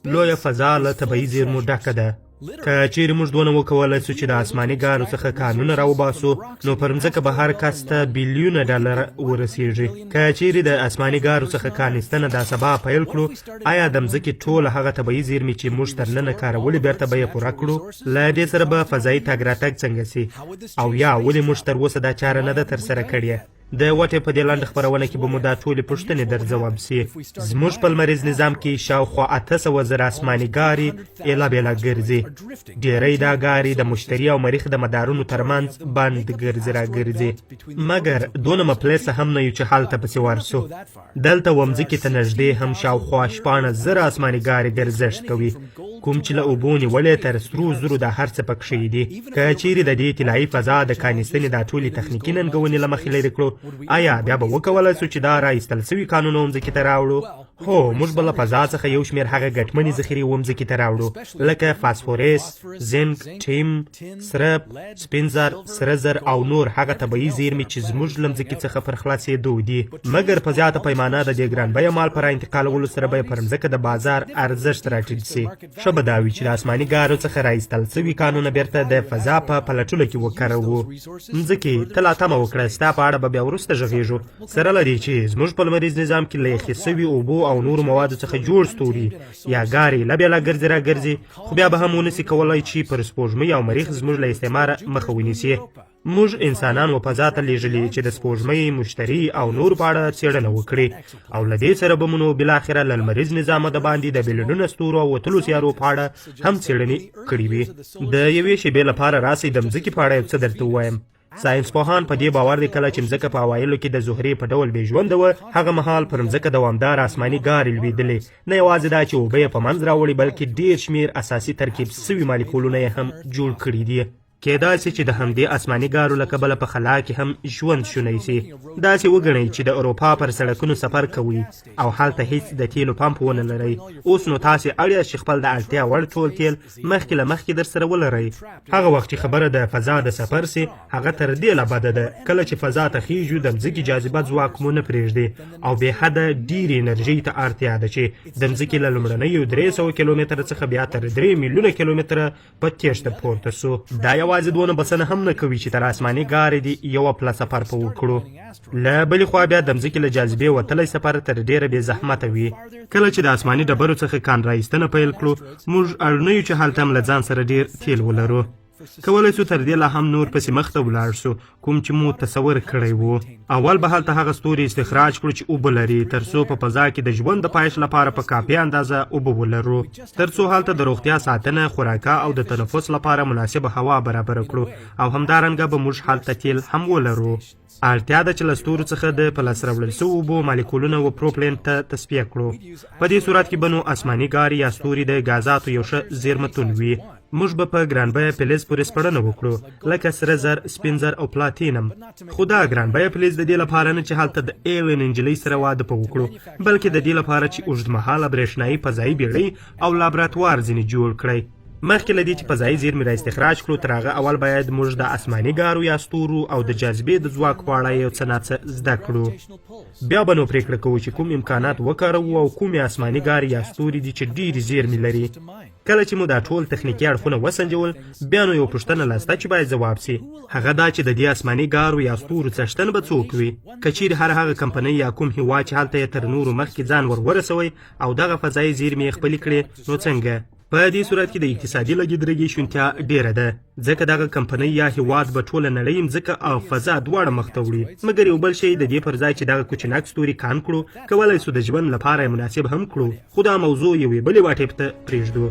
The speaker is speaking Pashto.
لویه فضا له طبیعي زیرمو ډکه ده. که چیرې موږ دونه وکولی سو چې د آسماني ګارو څخه کانونه راوباسو نو پر مځکه به هر کس ته بیلیونه ډالر ورسیږي. که چیرې د آسماني ګارو څخه کانیستنه دا سبا پیل کړو، آیا د مځکې ټوله هغه طبیعي زیرمې چې موږ تر ننه کارولې بیرته به یې پوره کړو؟ له دې سره به فضایي تګ راتګ څنګه سي؟ او یا ولې موږ تر اوسه دا چاره نه ده ترسره کړې؟ د وټې په دې لنډه خپرونه کې به مو دا ټولې پوښتنې در ځواب سي. زموږ په لمریز نظام کې شاوخوا 800 زره آسماني ګارې ایله بیله ګرځي. ډېری دا ګارې د مشتري او مریخ د مدارونو ترمنځ بند ګرځي را ګرځي. مګر دونه مپلیسه هم نه یو چې هلته پسې ورسو. دلته ومځکې ته نږدې هم شاوخوا 14 زره آسماني ګارې ګرځښت کوي، کوم چې له اوبو نیولې تر سرو زرو دا هر څه پکښې دي. که چیرې د دې طلایي فضا د کانیستنې دا ټولې تخنیکي ننګونې له مخې لرې کړو، آیا بیا به وکولی سو چې دا راایستل سوي کانونه ومځکې ته راوړو؟ هو، موږ به له فضا څخه یو شمېر هغه ګټمنې ذخیرې ومځکې ته راوړو، لکه فاسفورس، زنک، ټیم، سرب، سپین زر، سره زر او نور هغه طبیعي زیرمې چې زموږ له مځکې څخه پر خلاصېدو دي. مګر په زیاته پیمانه د دې ګران بیه مال په راانتقالولو سره به یې پر مځکه د بازار ارزښت راټیټ سي. ښه به دا وي چې د آسماني ګارو څخه راایستل سوي کانونه بیرته د فضا په پلټلو کې وکاروو. مځکې ته لا تمه وکړه، ستا په اړه به بیا وروسته غږېږو. سره له دې چې زموږ په لمریز نظام کې له یخې سوي اوبو او نورو موادو څخه جوړ ستوري یا ګارې له بېله ګرځي را ګرځي، خو بیا به هم ونسي کولی چې پر سپوږمۍ او مریخ زموږ له استعماره مخه ونیسي. موږ انسانان و فضا ته لیږلي چې د سپوږمۍ، مشتري او نور په اړه څېړنه وکړي، او له دې سره به مو نو بالاخره له لمریز نظامه د باندې د بیلیونونه ستورو او وتلو سیارو په اړه هم څېړنې کړي وي. د یوې شېبې لپاره راسئ د مځکې په اړه یو څه درته ووایم. ساینسپوهان په دې باور دي کله چې مځکه په اوایلو کې د زهرې په ډول بې ژونده وه، هغه مهال پر مځکه دوامدار آسماني ګارې لوېدلې. نه یوازې دا چې اوبه یې په منځ راوړي، بلکې ډېر شمېر اساسي ترکیب سوي مالیکولونه یې هم جوړ کړي دي. کېدای سي چې د همدې آسماني ګارو له کبله په خلا کې هم ژوند شونی سي. داسې وګڼئ چې د اروپا پر سړکونو سفر کوئ او هلته هیڅ د تیلو پمپ ونه لرئ. اوس نو تاسې اړ چې خپل د اړتیا وړ ټول تیل مخکې له مخکې در سره ولرئ. هغه وخت چې خبره د فضا د سفر سي، هغه تر دې لا بده ده کله چې فضا ته خیږو د مځکې جاذبه ځواک مو نه پرېږدي او بې حده ډېرې انرژۍ ته اړتیا ده چې د مځکې له لومړنیو 300 کیلومتره څخه بیا تر 3 میلیونه کیلومتره په تېښته پورته سو. دا یوازې دونه بسنه هم نه کوي چې تر آسماني ګارې دې یوه پله سفر په وکړو. له بلې خوا بیا د مځکې له جاذبې وتلی سفر تر ډېره بې زحمته وي. کله چې د آسماني ډبرو څخه کان راایستنه پیل کړو، موږ اړ نه یو چې هلته هم له ځان سره ډېر تیل ولرو. کولی سو تر دې لا هم نور پسې مخته ولاړ سو، کوم چې مو تصور کړی و. اول به هلته هغه ستوري استخراج کړو چې اوبه لري، تر څو په فضا کې د ژوند د پایښت لپاره په کافي اندازه اوبه ولرو، تر څو هلته د روغتیا ساتنه، خوراکه او د تنفس لپاره مناسبه هوا برابره کړو، او همدارنګه به موږ هلته تیل هم ولرو. اړتیا ده چې له ستورو څخه د په لاس راوړل سوو اوبو مالیکولونه و پروپلین ته تصفیه کړو. په دې صورت کې به نو آسماني ګارې یا ستوري د غازاتو یو ښه زیرمتون وي. موږ به په ګران بیه فلز پورې سپړنه وکړو، لکه سره زر، سپین زر او پلاتینم. خو دا ګران بیه فلز د دې لپاره نه چې هلته د ایلین انجلۍ سره واده په وکړو، بلکې د دې لپاره چې اوږدمهاله برېښنایي فضایي بیړۍ او لابراتوار ځینې جوړ کړئ. مخکې له دې چې فضایي زیرمې را استخراج کړو، تر هغه اول باید موږ د آسماني ګارو یا ستورو او د جاذبې د ځواک په اړه یو څه ناڅه زده کړو. بیا به نو پرېکړه کوو چې کوم امکانات وکاروو او کومې آسماني ګارې یا ستوري دي چې ډېرې زیرمې لري. کله چې مو دا ټول تخنیکي اړخونه وسنجول، بیا نو یو پوښتنه لاسته چې باید ځواب سي، هغه دا چې د دې آسماني ګارو یا ستورو څښتن به څوک وي؟ که چیرې هر هغه کمپنۍ یا کوم هېواد چې هلته یې تر نورو مخکې ځان ورسوی او دغه فضایي زیرمې یې خپلې کړې، نو څنګه؟ په دې صورت کې د اقتصادي لګېدرګۍ شونتیا ډېره ده، ځکه دغه کمپنۍ یا هېواد به ټوله نړۍ مځکه او فضا دواړه مخ ته وړي. مګر یو بل شی د دې پر ځای چې دغه کوچنک ستوري کان کړو، کولی سو د ژوند لپاره یې مناسب هم کړو. خو دا موضوع یوې بلې واټې ته پرېږدو.